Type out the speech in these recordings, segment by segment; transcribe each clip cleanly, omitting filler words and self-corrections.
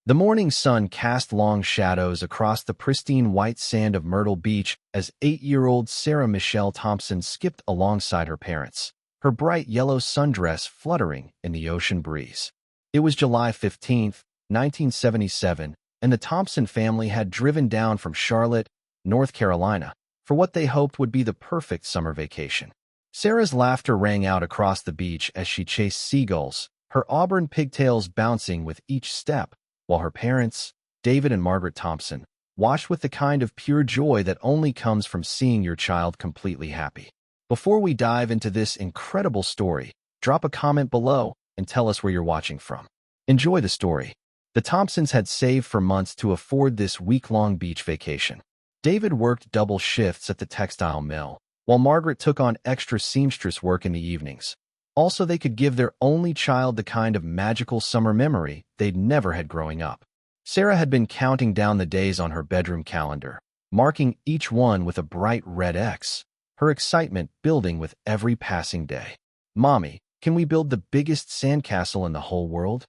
The morning sun cast long shadows across the pristine white sand of Myrtle Beach as 8-year-old Sarah Michelle Thompson skipped alongside her parents, her bright yellow sundress fluttering in the ocean breeze. It was July 15th, 1977, and the Thompson family had driven down from Charlotte, North Carolina, for what they hoped would be the perfect summer vacation. Sarah's laughter rang out across the beach as she chased seagulls, her auburn pigtails bouncing with each step, while her parents, David and Margaret Thompson, watched with the kind of pure joy that only comes from seeing your child completely happy. Before we dive into this incredible story, drop a comment below and tell us where you're watching from. Enjoy the story. The Thompsons had saved for months to afford this week-long beach vacation. David worked double shifts at the textile mill, while Margaret took on extra seamstress work in the evenings. Also, they could give their only child the kind of magical summer memory they'd never had growing up. Sarah had been counting down the days on her bedroom calendar, marking each one with a bright red X, her excitement building with every passing day. "Mommy, can we build the biggest sandcastle in the whole world?"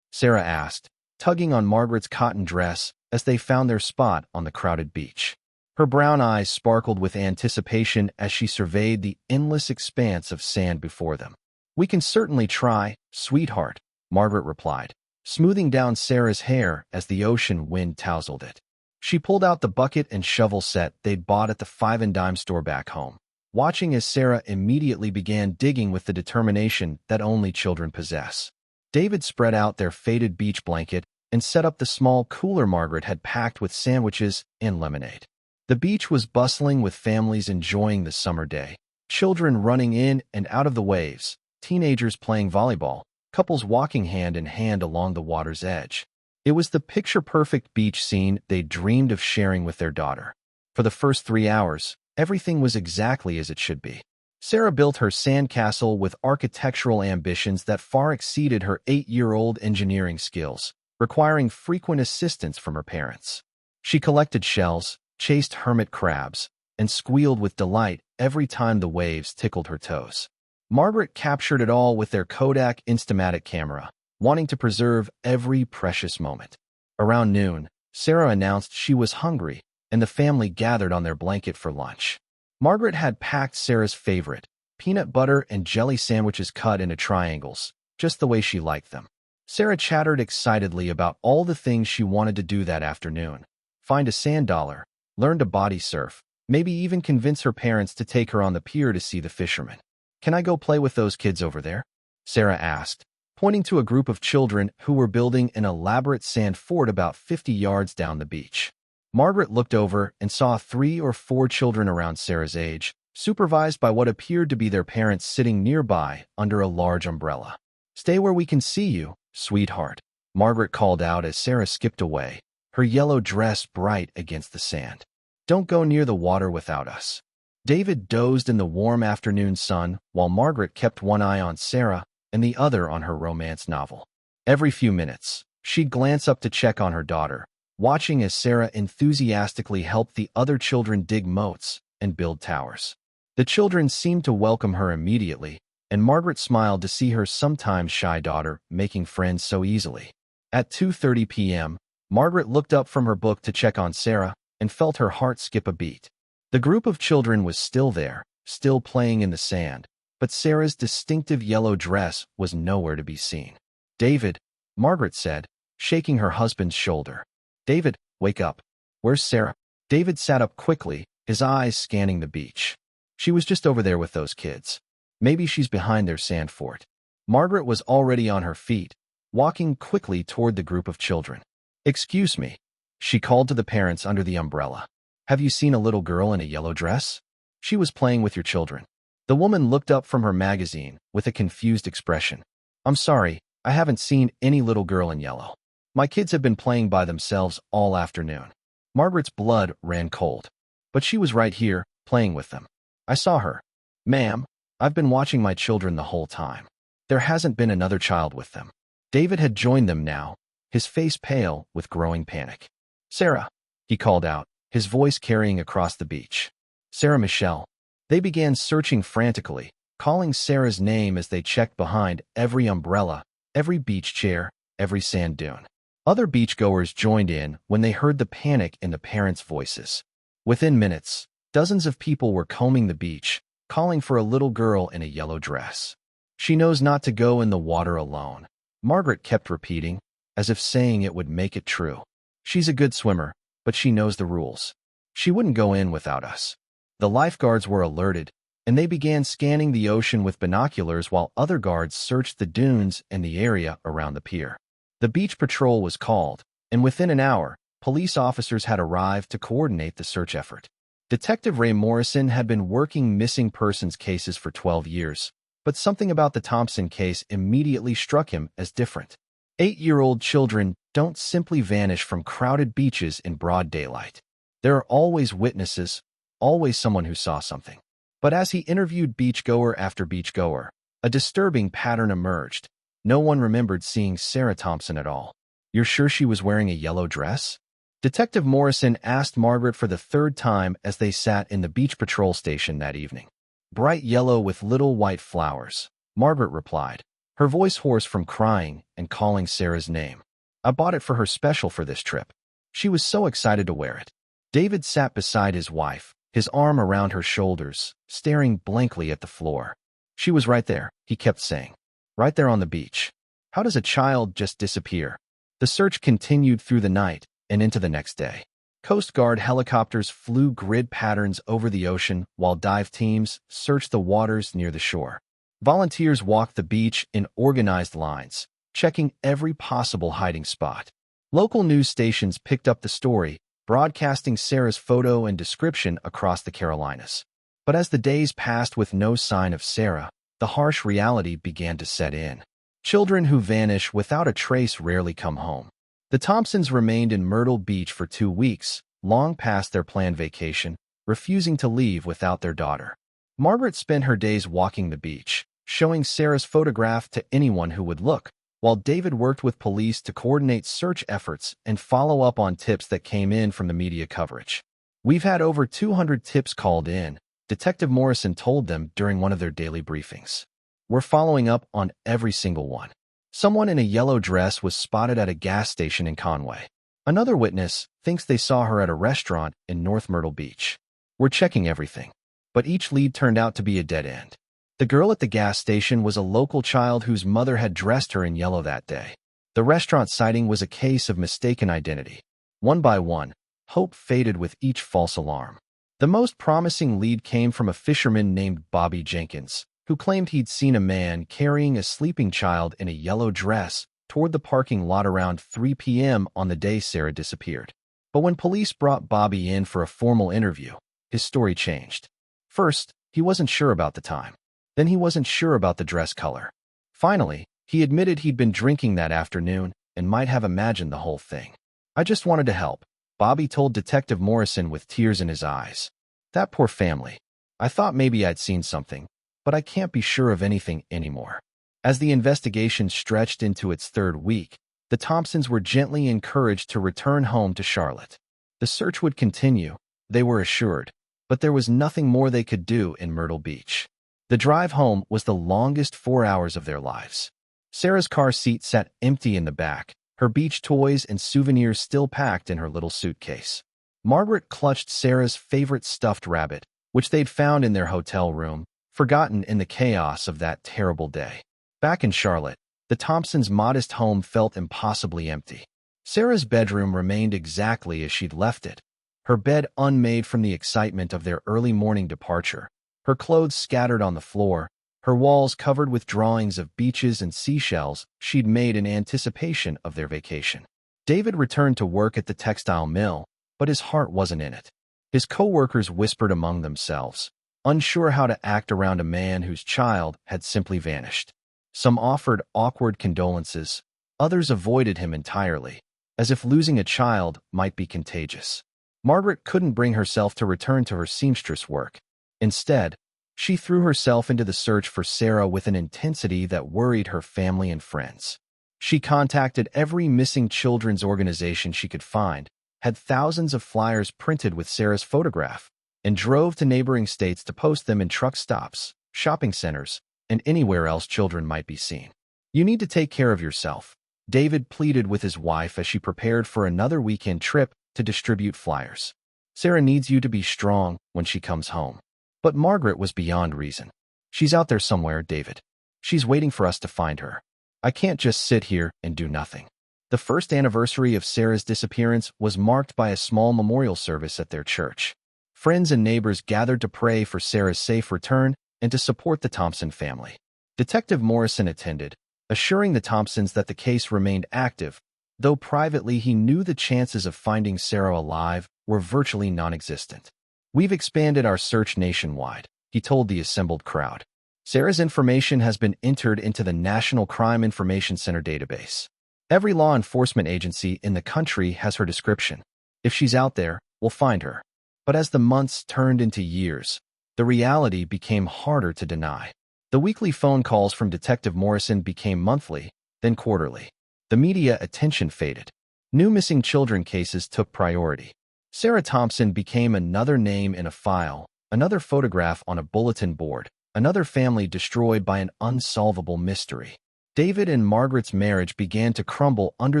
Sarah asked, tugging on Margaret's cotton dress as they found their spot on the crowded beach. Her brown eyes sparkled with anticipation as she surveyed the endless expanse of sand before them. "We can certainly try, sweetheart," Margaret replied, smoothing down Sarah's hair as the ocean wind tousled it. She pulled out the bucket and shovel set they'd bought at the five-and-dime store back home, watching as Sarah immediately began digging with the determination that only children possess. David spread out their faded beach blanket and set up the small cooler Margaret had packed with sandwiches and lemonade. The beach was bustling with families enjoying the summer day, children running in and out of the waves, teenagers playing volleyball, couples walking hand in hand along the water's edge. It was the picture-perfect beach scene they dreamed of sharing with their daughter. For the first 3 hours, everything was exactly as it should be. Sarah built her sandcastle with architectural ambitions that far exceeded her 8-year-old engineering skills, requiring frequent assistance from her parents. She collected shells, chased hermit crabs, and squealed with delight every time the waves tickled her toes. Margaret captured it all with their Kodak Instamatic camera, wanting to preserve every precious moment. Around noon, Sarah announced she was hungry, and the family gathered on their blanket for lunch. Margaret had packed Sarah's favorite, peanut butter and jelly sandwiches cut into triangles, just the way she liked them. Sarah chattered excitedly about all the things she wanted to do that afternoon. Find a sand dollar, learn to body surf, maybe even convince her parents to take her on the pier to see the fisherman. "Can I go play with those kids over there?" Sarah asked, pointing to a group of children who were building an elaborate sand fort about 50 yards down the beach. Margaret looked over and saw 3 or 4 children around Sarah's age, supervised by what appeared to be their parents sitting nearby under a large umbrella. "Stay where we can see you, sweetheart," Margaret called out as Sarah skipped away, her yellow dress bright against the sand. "Don't go near the water without us." David dozed in the warm afternoon sun while Margaret kept one eye on Sarah and the other on her romance novel. Every few minutes, she'd glance up to check on her daughter, watching as Sarah enthusiastically helped the other children dig moats and build towers. The children seemed to welcome her immediately, and Margaret smiled to see her sometimes shy daughter making friends so easily. At 2:30 p.m., Margaret looked up from her book to check on Sarah and felt her heart skip a beat. The group of children was still there, still playing in the sand, but Sarah's distinctive yellow dress was nowhere to be seen. "David," Margaret said, shaking her husband's shoulder. "David, wake up. Where's Sarah?" David sat up quickly, his eyes scanning the beach. "She was just over there with those kids. Maybe she's behind their sand fort." Margaret was already on her feet, walking quickly toward the group of children. "Excuse me," she called to the parents under the umbrella. "Have you seen a little girl in a yellow dress? She was playing with your children." The woman looked up from her magazine with a confused expression. "I'm sorry, I haven't seen any little girl in yellow. My kids have been playing by themselves all afternoon." Margaret's blood ran cold. "But she was right here, playing with them. I saw her." "Ma'am, I've been watching my children the whole time. There hasn't been another child with them." David had joined them now, his face pale with growing panic. "Sarah," he called out, his voice carrying across the beach. "Sarah Michelle." They began searching frantically, calling Sarah's name as they checked behind every umbrella, every beach chair, every sand dune. Other beachgoers joined in when they heard the panic in the parents' voices. Within minutes, dozens of people were combing the beach, calling for a little girl in a yellow dress. "She knows not to go in the water alone," Margaret kept repeating, as if saying it would make it true. "She's a good swimmer, but she knows the rules. She wouldn't go in without us." The lifeguards were alerted, and they began scanning the ocean with binoculars while other guards searched the dunes and the area around the pier. The beach patrol was called, and within an hour, police officers had arrived to coordinate the search effort. Detective Ray Morrison had been working missing persons cases for 12 years, but something about the Thompson case immediately struck him as different. 8-year-old children don't simply vanish from crowded beaches in broad daylight. There are always witnesses, always someone who saw something. But as he interviewed beachgoer after beachgoer, a disturbing pattern emerged. No one remembered seeing Sarah Thompson at all. "You're sure she was wearing a yellow dress?" Detective Morrison asked Margaret for the third time as they sat in the beach patrol station that evening. "Bright yellow with little white flowers," Margaret replied, her voice hoarse from crying and calling Sarah's name. "I bought it for her special for this trip. She was so excited to wear it." David sat beside his wife, his arm around her shoulders, staring blankly at the floor. "She was right there," he kept saying. "Right there on the beach. How does a child just disappear?" The search continued through the night and into the next day. Coast Guard helicopters flew grid patterns over the ocean while dive teams searched the waters near the shore. Volunteers walked the beach in organized lines, checking every possible hiding spot. Local news stations picked up the story, broadcasting Sarah's photo and description across the Carolinas. But as the days passed with no sign of Sarah, the harsh reality began to set in. Children who vanish without a trace rarely come home. The Thompsons remained in Myrtle Beach for 2 weeks, long past their planned vacation, refusing to leave without their daughter. Margaret spent her days walking the beach, showing Sarah's photograph to anyone who would look, while David worked with police to coordinate search efforts and follow up on tips that came in from the media coverage. "We've had over 200 tips called in," Detective Morrison told them during one of their daily briefings. "We're following up on every single one." Someone in a yellow dress was spotted at a gas station in Conway. Another witness thinks they saw her at a restaurant in North Myrtle Beach. "We're checking everything." But each lead turned out to be a dead end. The girl at the gas station was a local child whose mother had dressed her in yellow that day. The restaurant sighting was a case of mistaken identity. One by one, hope faded with each false alarm. The most promising lead came from a fisherman named Bobby Jenkins, who claimed he'd seen a man carrying a sleeping child in a yellow dress toward the parking lot around 3 p.m. on the day Sarah disappeared. But when police brought Bobby in for a formal interview, his story changed. First, he wasn't sure about the time. Then he wasn't sure about the dress color. Finally, he admitted he'd been drinking that afternoon and might have imagined the whole thing. "I just wanted to help," Bobby told Detective Morrison with tears in his eyes. "That poor family. I thought maybe I'd seen something, but I can't be sure of anything anymore." As the investigation stretched into its 3rd week, the Thompsons were gently encouraged to return home to Charlotte. The search would continue, they were assured, but there was nothing more they could do in Myrtle Beach. The drive home was the longest 4 hours of their lives. Sarah's car seat sat empty in the back, her beach toys and souvenirs still packed in her little suitcase. Margaret clutched Sarah's favorite stuffed rabbit, which they'd found in their hotel room, forgotten in the chaos of that terrible day. Back in Charlotte, the Thompsons' modest home felt impossibly empty. Sarah's bedroom remained exactly as she'd left it, her bed unmade from the excitement of their early morning departure, her clothes scattered on the floor, her walls covered with drawings of beaches and seashells she'd made in anticipation of their vacation. David returned to work at the textile mill, but his heart wasn't in it. His co-workers whispered among themselves, unsure how to act around a man whose child had simply vanished. Some offered awkward condolences, others avoided him entirely, as if losing a child might be contagious. Margaret couldn't bring herself to return to her seamstress work. Instead, she threw herself into the search for Sarah with an intensity that worried her family and friends. She contacted every missing children's organization she could find, had thousands of flyers printed with Sarah's photograph, and drove to neighboring states to post them in truck stops, shopping centers, and anywhere else children might be seen. "You need to take care of yourself," David pleaded with his wife as she prepared for another weekend trip to distribute flyers. "Sarah needs you to be strong when she comes home." But Margaret was beyond reason. "She's out there somewhere, David. She's waiting for us to find her. I can't just sit here and do nothing." The first anniversary of Sarah's disappearance was marked by a small memorial service at their church. Friends and neighbors gathered to pray for Sarah's safe return and to support the Thompson family. Detective Morrison attended, assuring the Thompsons that the case remained active, though privately he knew the chances of finding Sarah alive were virtually non-existent. "We've expanded our search nationwide," he told the assembled crowd. "Sarah's information has been entered into the National Crime Information Center database. Every law enforcement agency in the country has her description. If she's out there, we'll find her." But as the months turned into years, the reality became harder to deny. The weekly phone calls from Detective Morrison became monthly, then quarterly. The media attention faded. New missing children cases took priority. Sarah Thompson became another name in a file, another photograph on a bulletin board, another family destroyed by an unsolvable mystery. David and Margaret's marriage began to crumble under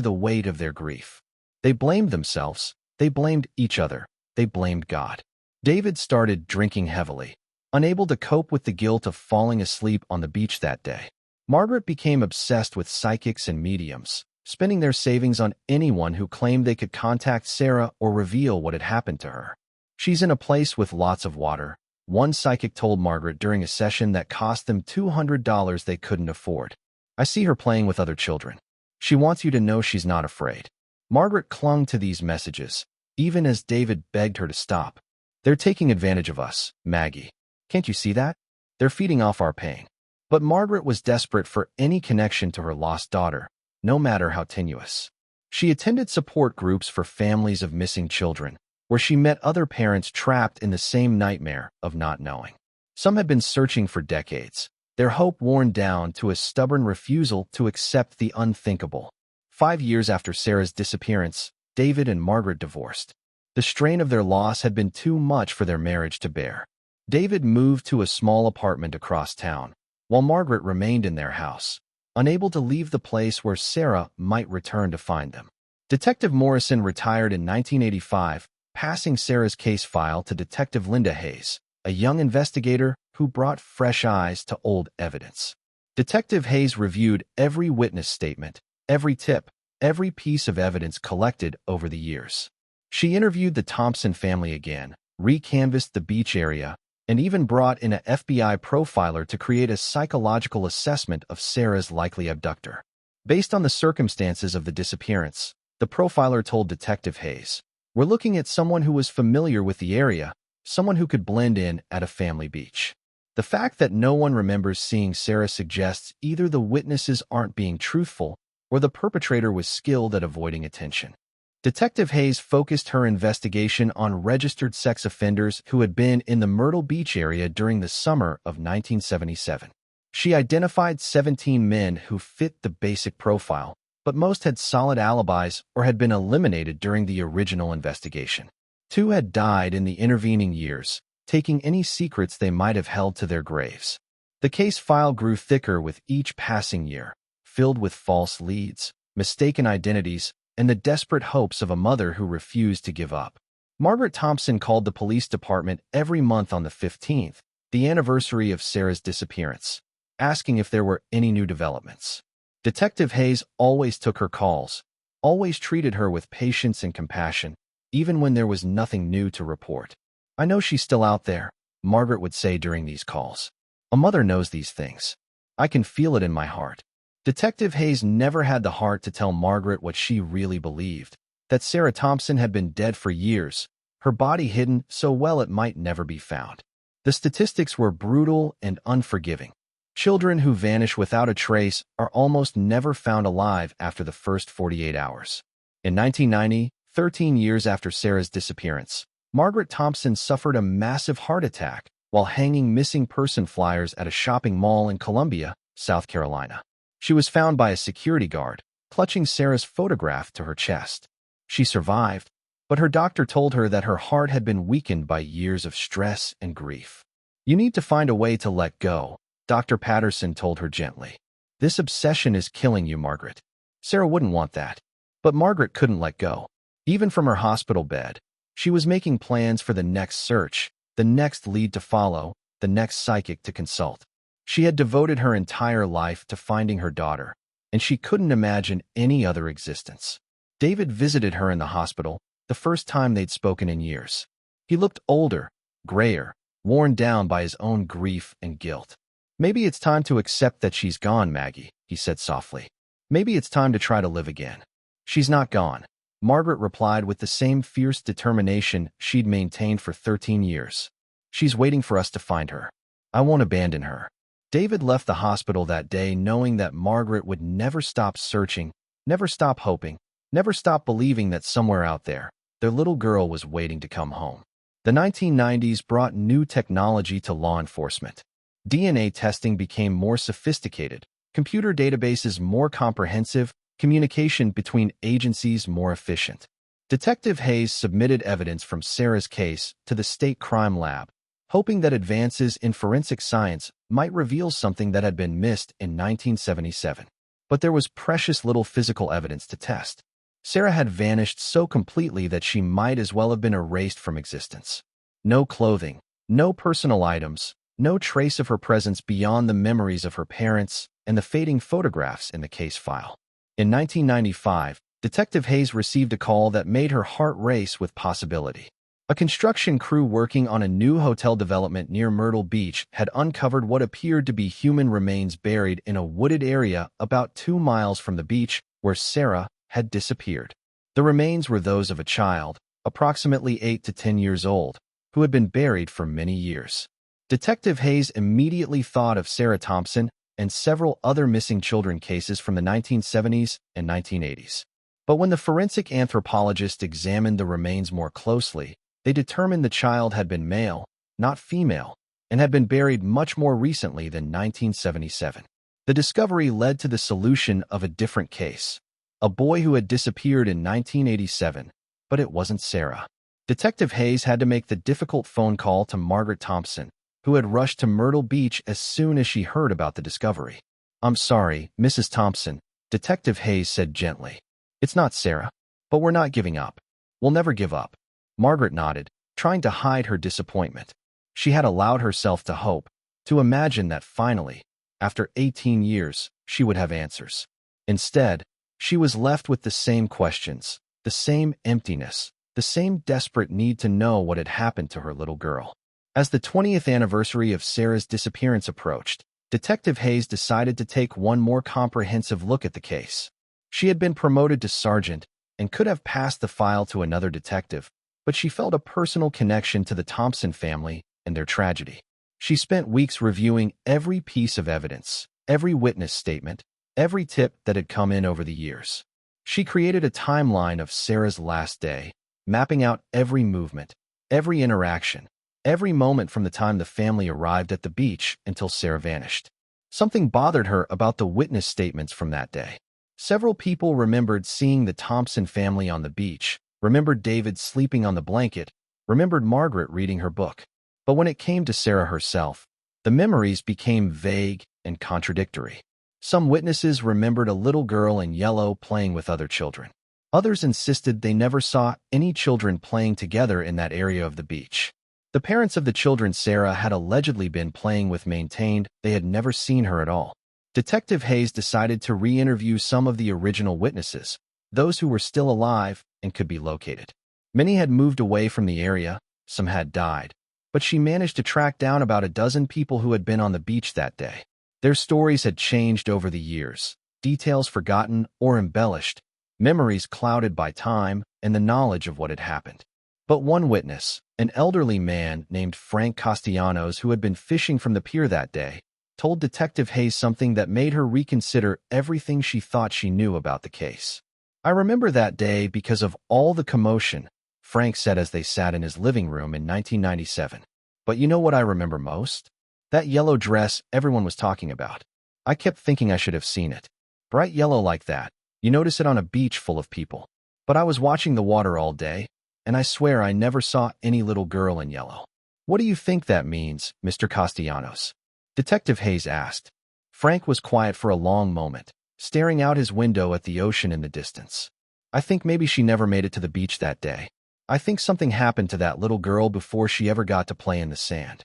the weight of their grief. They blamed themselves, they blamed each other, they blamed God. David started drinking heavily, unable to cope with the guilt of falling asleep on the beach that day. Margaret became obsessed with psychics and mediums, spending their savings on anyone who claimed they could contact Sarah or reveal what had happened to her. "She's in a place with lots of water," one psychic told Margaret during a session that cost them $200 they couldn't afford. "I see her playing with other children. She wants you to know she's not afraid." Margaret clung to these messages, even as David begged her to stop. "They're taking advantage of us, Maggie. Can't you see that? They're feeding off our pain." But Margaret was desperate for any connection to her lost daughter, no matter how tenuous. She attended support groups for families of missing children, where she met other parents trapped in the same nightmare of not knowing. Some had been searching for decades, their hope worn down to a stubborn refusal to accept the unthinkable. 5 years after Sarah's disappearance, David and Margaret divorced. The strain of their loss had been too much for their marriage to bear. David moved to a small apartment across town, while Margaret remained in their house, unable to leave the place where Sarah might return to find them. Detective Morrison retired in 1985, passing Sarah's case file to Detective Linda Hayes, a young investigator who brought fresh eyes to old evidence. Detective Hayes reviewed every witness statement, every tip, every piece of evidence collected over the years. She interviewed the Thompson family again, re-canvassed the beach area, and even brought in an FBI profiler to create a psychological assessment of Sarah's likely abductor. Based on the circumstances of the disappearance, the profiler told Detective Hayes, "We're looking at someone who was familiar with the area, someone who could blend in at a family beach." The fact that no one remembers seeing Sarah suggests either the witnesses aren't being truthful or the perpetrator was skilled at avoiding attention. Detective Hayes focused her investigation on registered sex offenders who had been in the Myrtle Beach area during the summer of 1977. She identified 17 men who fit the basic profile, but most had solid alibis or had been eliminated during the original investigation. 2 had died in the intervening years, taking any secrets they might have held to their graves. The case file grew thicker with each passing year, filled with false leads, mistaken identities, and the desperate hopes of a mother who refused to give up. Margaret Thompson called the police department every month on the 15th, the anniversary of Sarah's disappearance, asking if there were any new developments. Detective Hayes always took her calls, always treated her with patience and compassion, even when there was nothing new to report. "I know she's still out there," Margaret would say during these calls. "A mother knows these things. I can feel it in my heart." Detective Hayes never had the heart to tell Margaret what she really believed, that Sarah Thompson had been dead for years, her body hidden so well it might never be found. The statistics were brutal and unforgiving. Children who vanish without a trace are almost never found alive after the first 48 hours. In 1990, 13 years after Sarah's disappearance, Margaret Thompson suffered a massive heart attack while hanging missing person flyers at a shopping mall in Columbia, South Carolina. She was found by a security guard, clutching Sarah's photograph to her chest. She survived, but her doctor told her that her heart had been weakened by years of stress and grief. "You need to find a way to let go," Dr. Patterson told her gently. "This obsession is killing you, Margaret. Sarah wouldn't want that. But Margaret couldn't let go. Even from her hospital bed, she was making plans for the next search, the next lead to follow, the next psychic to consult. She had devoted her entire life to finding her daughter, and she couldn't imagine any other existence. David visited her in the hospital, the first time they'd spoken in years. He looked older, grayer, worn down by his own grief and guilt. "Maybe it's time to accept that she's gone, Maggie," he said softly. "Maybe it's time to try to live again." "She's not gone," Margaret replied with the same fierce determination she'd maintained for 13 years. "She's waiting for us to find her. I won't abandon her." David left the hospital that day knowing that Margaret would never stop searching, never stop hoping, never stop believing that somewhere out there, their little girl was waiting to come home. The 1990s brought new technology to law enforcement. DNA testing became more sophisticated, computer databases more comprehensive, communication between agencies more efficient. Detective Hayes submitted evidence from Sarah's case to the state crime lab, hoping that advances in forensic science might reveal something that had been missed in 1977. But there was precious little physical evidence to test. Sarah had vanished so completely that she might as well have been erased from existence. No clothing, no personal items, no trace of her presence beyond the memories of her parents and the fading photographs in the case file. In 1995, Detective Hayes received a call that made her heart race with possibility. A construction crew working on a new hotel development near Myrtle Beach had uncovered what appeared to be human remains buried in a wooded area about 2 miles from the beach where Sarah had disappeared. The remains were those of a child, approximately 8 to 10 years old, who had been buried for many years. Detective Hayes immediately thought of Sarah Thompson and several other missing children cases from the 1970s and 1980s. But when the forensic anthropologist examined the remains more closely, they determined the child had been male, not female, and had been buried much more recently than 1977. The discovery led to the solution of a different case. A boy who had disappeared in 1987, but it wasn't Sarah. Detective Hayes had to make the difficult phone call to Margaret Thompson, who had rushed to Myrtle Beach as soon as she heard about the discovery. "I'm sorry, Mrs. Thompson," Detective Hayes said gently. "It's not Sarah, but we're not giving up. We'll never give up." Margaret nodded, trying to hide her disappointment. She had allowed herself to hope, to imagine that finally, after 18 years, she would have answers. Instead, she was left with the same questions, the same emptiness, the same desperate need to know what had happened to her little girl. As the 20th anniversary of Sarah's disappearance approached, Detective Hayes decided to take one more comprehensive look at the case. She had been promoted to sergeant and could have passed the file to another detective, but she felt a personal connection to the Thompson family and their tragedy. She spent weeks reviewing every piece of evidence, every witness statement, every tip that had come in over the years. She created a timeline of Sarah's last day, mapping out every movement, every interaction, every moment from the time the family arrived at the beach until Sarah vanished. Something bothered her about the witness statements from that day. Several people remembered seeing the Thompson family on the beach, remembered David sleeping on the blanket, remembered Margaret reading her book. But when it came to Sarah herself, the memories became vague and contradictory. Some witnesses remembered a little girl in yellow playing with other children. Others insisted they never saw any children playing together in that area of the beach. The parents of the children Sarah had allegedly been playing with maintained they had never seen her at all. Detective Hayes decided to re-interview some of the original witnesses, those who were still alive and could be located. Many had moved away from the area, some had died, but she managed to track down about a dozen people who had been on the beach that day. Their stories had changed over the years, details forgotten or embellished, memories clouded by time and the knowledge of what had happened. But one witness, an elderly man named Frank Castellanos who had been fishing from the pier that day, told Detective Hayes something that made her reconsider everything she thought she knew about the case. "I remember that day because of all the commotion," Frank said as they sat in his living room in 1997. "But you know what I remember most? That yellow dress everyone was talking about. I kept thinking I should have seen it. Bright yellow like that. You notice it on a beach full of people. But I was watching the water all day, and I swear I never saw any little girl in yellow." "What do you think that means, Mr. Castellanos?" Detective Hayes asked. Frank was quiet for a long moment, staring out his window at the ocean in the distance. I think maybe she never made it to the beach that day. I think something happened to that little girl before she ever got to play in the sand.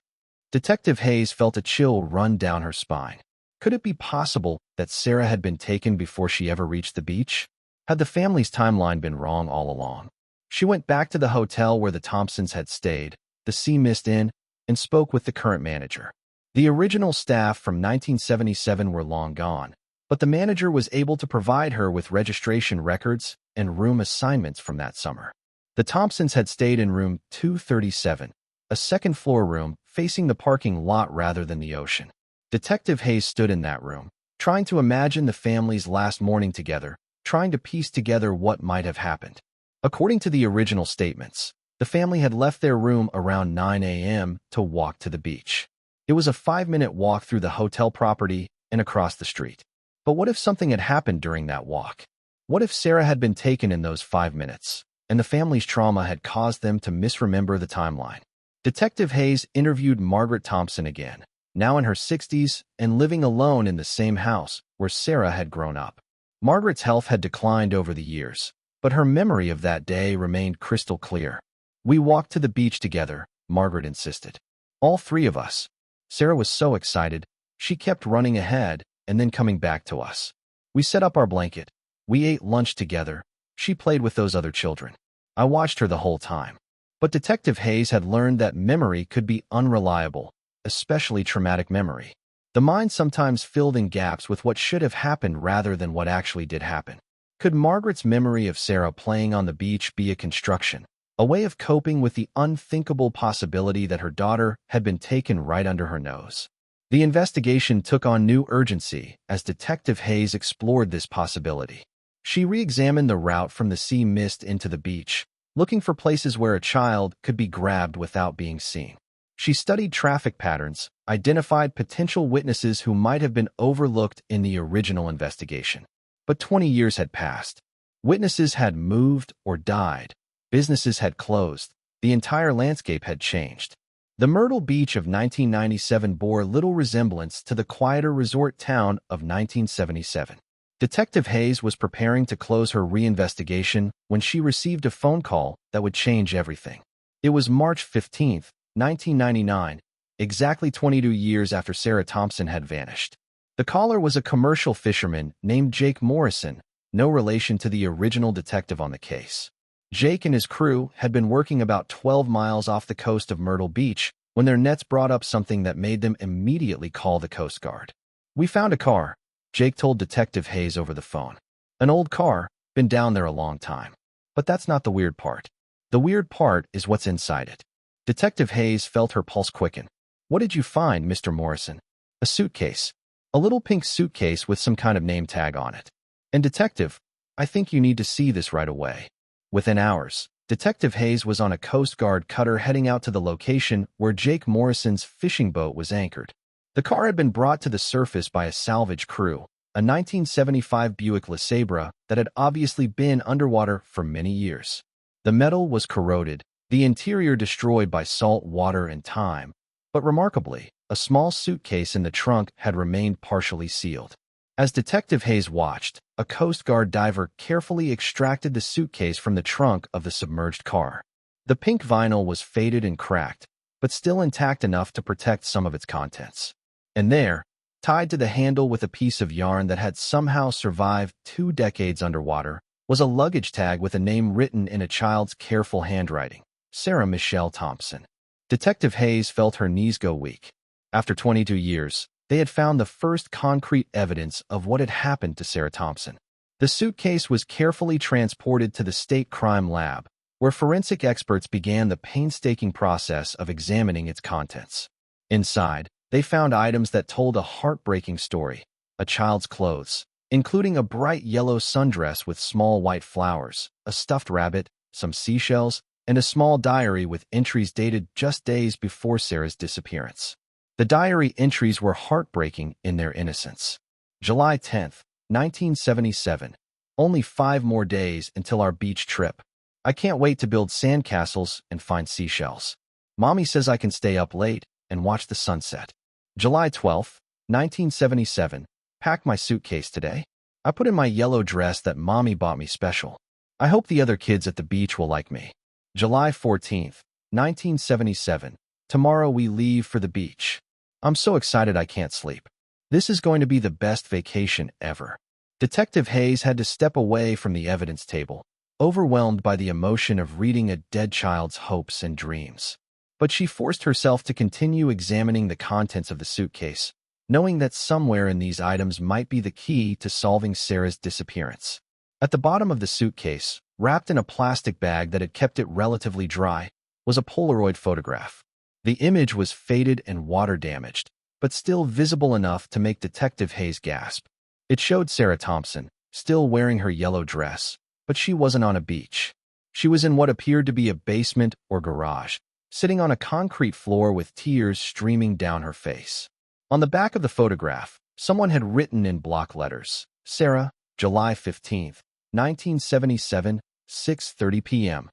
Detective Hayes felt a chill run down her spine. Could it be possible that Sarah had been taken before she ever reached the beach? Had the family's timeline been wrong all along? She went back to the hotel where the Thompsons had stayed, the Sea Mist Inn, and spoke with the current manager. The original staff from 1977 were long gone, but the manager was able to provide her with registration records and room assignments from that summer. The Thompsons had stayed in room 237, a second-floor room facing the parking lot rather than the ocean. Detective Hayes stood in that room, trying to imagine the family's last morning together, trying to piece together what might have happened. According to the original statements, the family had left their room around 9 a.m. to walk to the beach. It was a 5-minute walk through the hotel property and across the street. But what if something had happened during that walk? What if Sarah had been taken in those 5 minutes, and the family's trauma had caused them to misremember the timeline? Detective Hayes interviewed Margaret Thompson again, now in her 60s and living alone in the same house where Sarah had grown up. Margaret's health had declined over the years, but her memory of that day remained crystal clear. "We walked to the beach together," Margaret insisted. "All three of us." Sarah was so excited, she kept running ahead and then coming back to us. "We set up our blanket. We ate lunch together. She played with those other children. I watched her the whole time." But Detective Hayes had learned that memory could be unreliable, especially traumatic memory. The mind sometimes filled in gaps with what should have happened rather than what actually did happen. Could Margaret's memory of Sarah playing on the beach be a construction, a way of coping with the unthinkable possibility that her daughter had been taken right under her nose? The investigation took on new urgency as Detective Hayes explored this possibility. She re-examined the route from the Sea Mist into the beach, looking for places where a child could be grabbed without being seen. She studied traffic patterns, identified potential witnesses who might have been overlooked in the original investigation. But 20 years had passed. Witnesses had moved or died. Businesses had closed. The entire landscape had changed. The Myrtle Beach of 1997 bore little resemblance to the quieter resort town of 1977. Detective Hayes was preparing to close her reinvestigation when she received a phone call that would change everything. It was March 15, 1999, exactly 22 years after Sarah Thompson had vanished. The caller was a commercial fisherman named Jake Morrison, no relation to the original detective on the case. Jake and his crew had been working about 12 miles off the coast of Myrtle Beach when their nets brought up something that made them immediately call the Coast Guard. "We found a car," Jake told Detective Hayes over the phone. "An old car, been down there a long time." But that's not the weird part. The weird part is what's inside it. Detective Hayes felt her pulse quicken. "What did you find, Mr. Morrison?" "A suitcase. A little pink suitcase with some kind of name tag on it. And Detective, I think you need to see this right away." Within hours, Detective Hayes was on a Coast Guard cutter heading out to the location where Jake Morrison's fishing boat was anchored. The car had been brought to the surface by a salvage crew, a 1975 Buick LeSabre that had obviously been underwater for many years. The metal was corroded, the interior destroyed by salt water and time, but remarkably, a small suitcase in the trunk had remained partially sealed. As Detective Hayes watched, a Coast Guard diver carefully extracted the suitcase from the trunk of the submerged car. The pink vinyl was faded and cracked, but still intact enough to protect some of its contents. And there, tied to the handle with a piece of yarn that had somehow survived 2 decades underwater, was a luggage tag with a name written in a child's careful handwriting: Sarah Michelle Thompson. Detective Hayes felt her knees go weak. After 22 years, they had found the first concrete evidence of what had happened to Sarah Thompson. The suitcase was carefully transported to the state crime lab, where forensic experts began the painstaking process of examining its contents. Inside, they found items that told a heartbreaking story: a child's clothes, including a bright yellow sundress with small white flowers, a stuffed rabbit, some seashells, and a small diary with entries dated just days before Sarah's disappearance. The diary entries were heartbreaking in their innocence. July 10th, 1977. Only 5 more days until our beach trip. I can't wait to build sandcastles and find seashells. Mommy says I can stay up late and watch the sunset. July 12th, 1977. Pack my suitcase today. I put in my yellow dress that mommy bought me special. I hope the other kids at the beach will like me. July 14th, 1977. Tomorrow we leave for the beach. I'm so excited I can't sleep. This is going to be the best vacation ever. Detective Hayes had to step away from the evidence table, overwhelmed by the emotion of reading a dead child's hopes and dreams. But she forced herself to continue examining the contents of the suitcase, knowing that somewhere in these items might be the key to solving Sarah's disappearance. At the bottom of the suitcase, wrapped in a plastic bag that had kept it relatively dry, was a Polaroid photograph. The image was faded and water-damaged, but still visible enough to make Detective Hayes gasp. It showed Sarah Thompson, still wearing her yellow dress, but she wasn't on a beach. She was in what appeared to be a basement or garage, sitting on a concrete floor with tears streaming down her face. On the back of the photograph, someone had written in block letters, Sarah, July 15th, 1977, 6:30 p.m.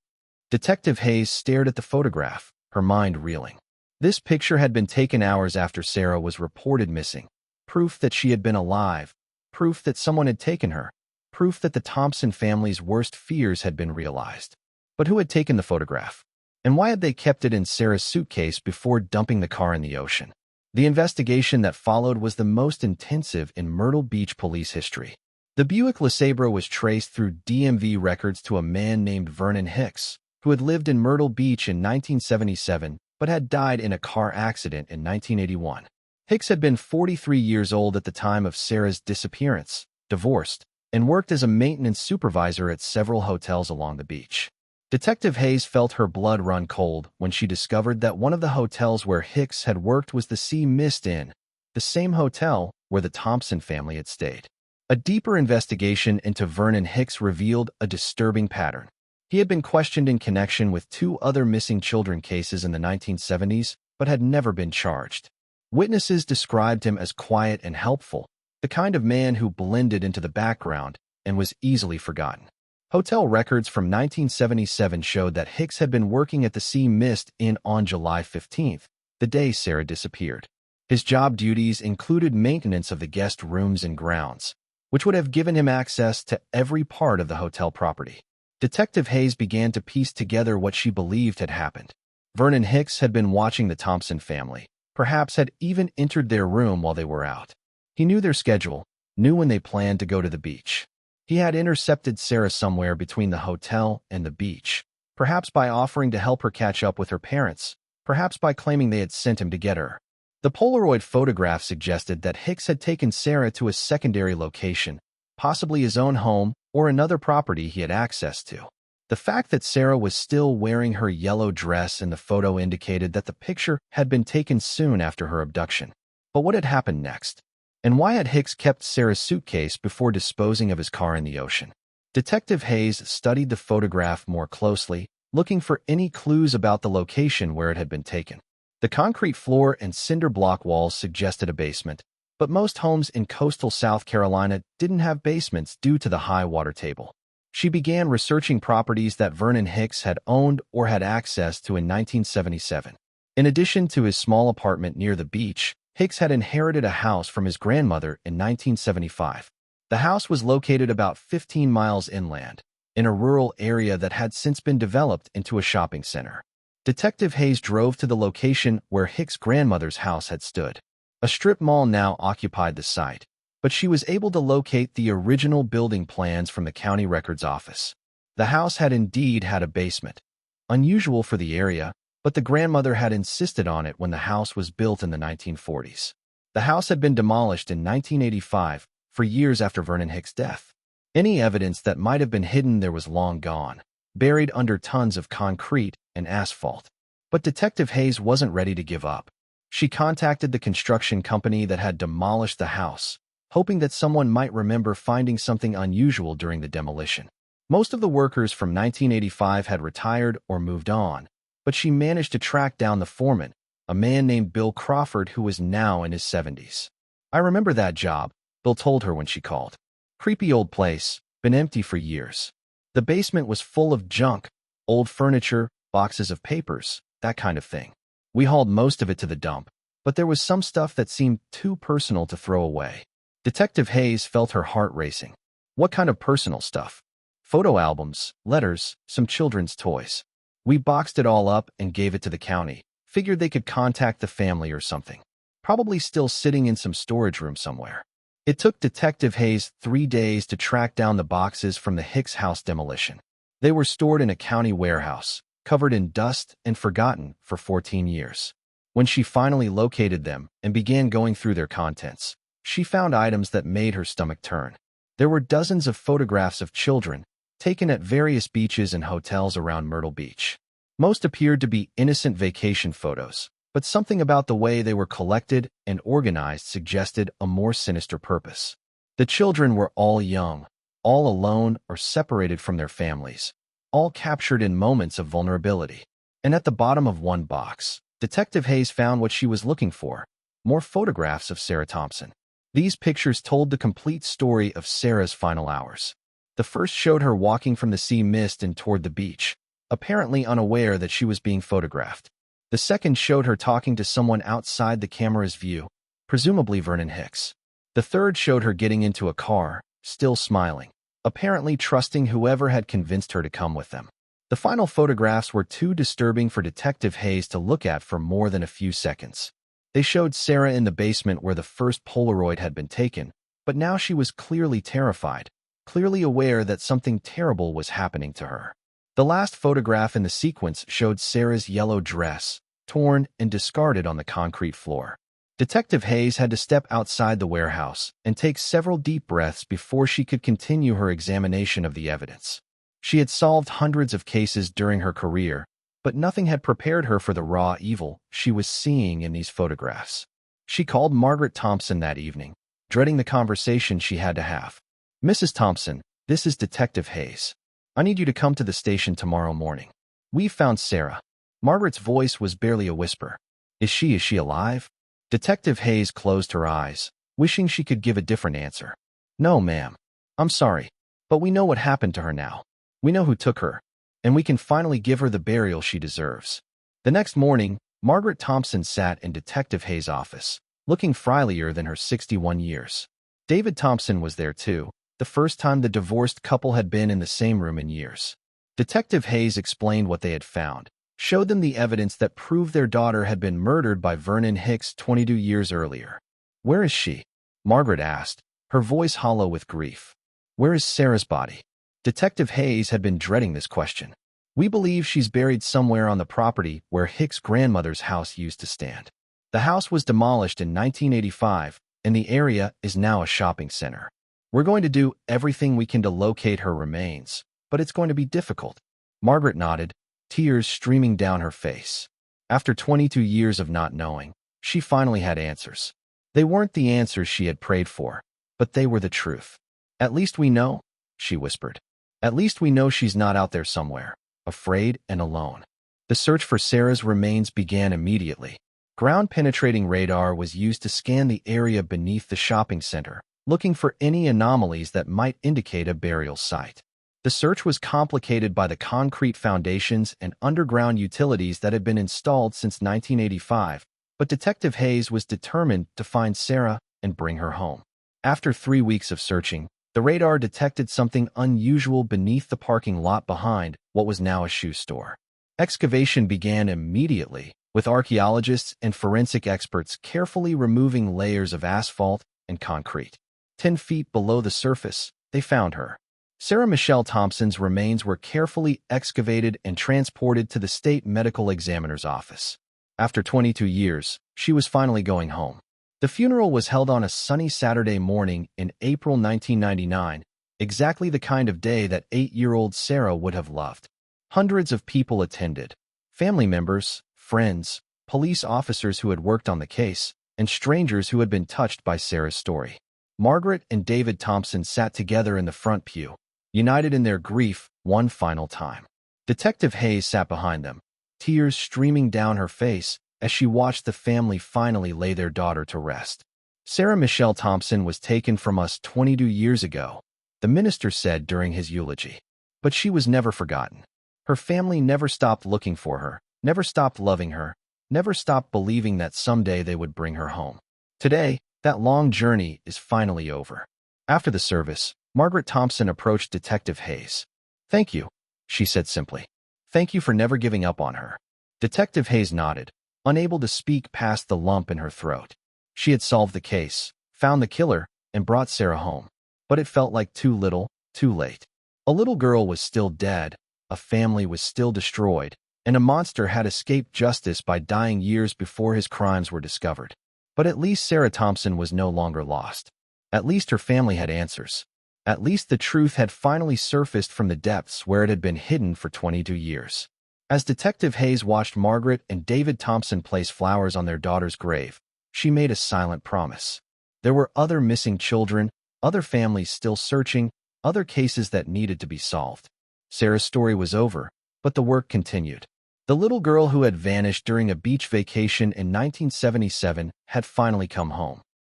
Detective Hayes stared at the photograph, her mind reeling. This picture had been taken hours after Sarah was reported missing. Proof that she had been alive. Proof that someone had taken her. Proof that the Thompson family's worst fears had been realized. But who had taken the photograph? And why had they kept it in Sarah's suitcase before dumping the car in the ocean? The investigation that followed was the most intensive in Myrtle Beach police history. The Buick LeSabre was traced through DMV records to a man named Vernon Hicks, who had lived in Myrtle Beach in 1977 but had died in a car accident in 1981. Hicks had been 43 years old at the time of Sarah's disappearance, divorced, and worked as a maintenance supervisor at several hotels along the beach. Detective Hayes felt her blood run cold when she discovered that one of the hotels where Hicks had worked was the Sea Mist Inn, the same hotel where the Thompson family had stayed. A deeper investigation into Vernon Hicks revealed a disturbing pattern. He had been questioned in connection with 2 other missing children cases in the 1970s, but had never been charged. Witnesses described him as quiet and helpful, the kind of man who blended into the background and was easily forgotten. Hotel records from 1977 showed that Hicks had been working at the Sea Mist Inn on July 15th, the day Sarah disappeared. His job duties included maintenance of the guest rooms and grounds, which would have given him access to every part of the hotel property. Detective Hayes began to piece together what she believed had happened. Vernon Hicks had been watching the Thompson family, perhaps had even entered their room while they were out. He knew their schedule, knew when they planned to go to the beach. He had intercepted Sarah somewhere between the hotel and the beach, perhaps by offering to help her catch up with her parents, perhaps by claiming they had sent him to get her. The Polaroid photograph suggested that Hicks had taken Sarah to a secondary location, possibly his own home or another property he had access to. The fact that Sarah was still wearing her yellow dress in the photo indicated that the picture had been taken soon after her abduction. But what had happened next? And why had Hicks kept Sarah's suitcase before disposing of his car in the ocean? Detective Hayes studied the photograph more closely, looking for any clues about the location where it had been taken. The concrete floor and cinder block walls suggested a basement, but most homes in coastal South Carolina didn't have basements due to the high water table. She began researching properties that Vernon Hicks had owned or had access to in 1977. In addition to his small apartment near the beach, Hicks had inherited a house from his grandmother in 1975. The house was located about 15 miles inland, in a rural area that had since been developed into a shopping center. Detective Hayes drove to the location where Hicks' grandmother's house had stood. A strip mall now occupied the site, but she was able to locate the original building plans from the county records office. The house had indeed had a basement, unusual for the area, but the grandmother had insisted on it when the house was built in the 1940s. The house had been demolished in 1985, for years after Vernon Hicks' death. Any evidence that might have been hidden there was long gone, buried under tons of concrete and asphalt. But Detective Hayes wasn't ready to give up. She contacted the construction company that had demolished the house, hoping that someone might remember finding something unusual during the demolition. Most of the workers from 1985 had retired or moved on, but she managed to track down the foreman, a man named Bill Crawford who was now in his 70s. "I remember that job," Bill told her when she called. "Creepy old place, been empty for years. The basement was full of junk, old furniture, boxes of papers, that kind of thing. We hauled most of it to the dump, but there was some stuff that seemed too personal to throw away." Detective Hayes felt her heart racing. What kind of personal stuff? Photo albums, letters, some children's toys. We boxed it all up and gave it to the county. Figured they could contact the family or something. Probably still sitting in some storage room somewhere. It took Detective Hayes 3 days to track down the boxes from the Hicks house demolition. They were stored in a county warehouse, covered in dust and forgotten for 14 years. When she finally located them and began going through their contents, she found items that made her stomach turn. There were dozens of photographs of children, taken at various beaches and hotels around Myrtle Beach. Most appeared to be innocent vacation photos, but something about the way they were collected and organized suggested a more sinister purpose. The children were all young, all alone or separated from their families, all captured in moments of vulnerability. And at the bottom of one box, Detective Hayes found what she was looking for: more photographs of Sarah Thompson. These pictures told the complete story of Sarah's final hours. The first showed her walking from the sea mist and toward the beach, apparently unaware that she was being photographed. The second showed her talking to someone outside the camera's view, presumably Vernon Hicks. The third showed her getting into a car, still smiling, apparently trusting whoever had convinced her to come with them. The final photographs were too disturbing for Detective Hayes to look at for more than a few seconds. They showed Sarah in the basement where the first Polaroid had been taken, but now she was clearly terrified, clearly aware that something terrible was happening to her. The last photograph in the sequence showed Sarah's yellow dress, torn and discarded on the concrete floor. Detective Hayes had to step outside the warehouse and take several deep breaths before she could continue her examination of the evidence. She had solved hundreds of cases during her career, but nothing had prepared her for the raw evil she was seeing in these photographs. She called Margaret Thompson that evening, dreading the conversation she had to have. "Mrs. Thompson, this is Detective Hayes. I need you to come to the station tomorrow morning. We've found Sarah." Margaret's voice was barely a whisper. Is she alive?" Detective Hayes closed her eyes, wishing she could give a different answer. "No, ma'am. I'm sorry, but we know what happened to her now. We know who took her, and we can finally give her the burial she deserves." The next morning, Margaret Thompson sat in Detective Hayes' office, looking frielier than her 61 years. David Thompson was there too, the first time the divorced couple had been in the same room in years. Detective Hayes explained what they had found, showed them the evidence that proved their daughter had been murdered by Vernon Hicks 22 years earlier. "Where is she?" Margaret asked, her voice hollow with grief. "Where is Sarah's body?" Detective Hayes had been dreading this question. "We believe she's buried somewhere on the property where Hicks' grandmother's house used to stand. The house was demolished in 1985, and the area is now a shopping center. We're going to do everything we can to locate her remains, but it's going to be difficult." Margaret nodded, tears streaming down her face. After 22 years of not knowing, she finally had answers. They weren't the answers she had prayed for, but they were the truth. "At least we know," she whispered. "At least we know she's not out there somewhere, afraid and alone." The search for Sarah's remains began immediately. Ground-penetrating radar was used to scan the area beneath the shopping center, looking for any anomalies that might indicate a burial site. The search was complicated by the concrete foundations and underground utilities that had been installed since 1985, but Detective Hayes was determined to find Sarah and bring her home. After 3 weeks of searching, the radar detected something unusual beneath the parking lot behind what was now a shoe store. Excavation began immediately, with archaeologists and forensic experts carefully removing layers of asphalt and concrete. 10 feet below the surface, they found her. Sarah Michelle Thompson's remains were carefully excavated and transported to the state medical examiner's office. After 22 years, she was finally going home. The funeral was held on a sunny Saturday morning in April 1999, exactly the kind of day that 8-year-old Sarah would have loved. Hundreds of people attended: family members, friends, police officers who had worked on the case, and strangers who had been touched by Sarah's story. Margaret and David Thompson sat together in the front pew, united in their grief one final time. Detective Hayes sat behind them, tears streaming down her face as she watched the family finally lay their daughter to rest. "Sarah Michelle Thompson was taken from us 22 years ago," the minister said during his eulogy. "But she was never forgotten. Her family never stopped looking for her, never stopped loving her, never stopped believing that someday they would bring her home. Today, that long journey is finally over." After the service, Margaret Thompson approached Detective Hayes. "Thank you," she said simply. "Thank you for never giving up on her." Detective Hayes nodded, unable to speak past the lump in her throat. She had solved the case, found the killer, and brought Sarah home. But it felt like too little, too late. A little girl was still dead, a family was still destroyed, and a monster had escaped justice by dying years before his crimes were discovered. But at least Sarah Thompson was no longer lost. At least her family had answers. At least the truth had finally surfaced from the depths where it had been hidden for 22 years. As Detective Hayes watched Margaret and David Thompson place flowers on their daughter's grave, she made a silent promise. There were other missing children, other families still searching, other cases that needed to be solved. Sarah's story was over, but the work continued. The little girl who had vanished during a beach vacation in 1977 had finally come home.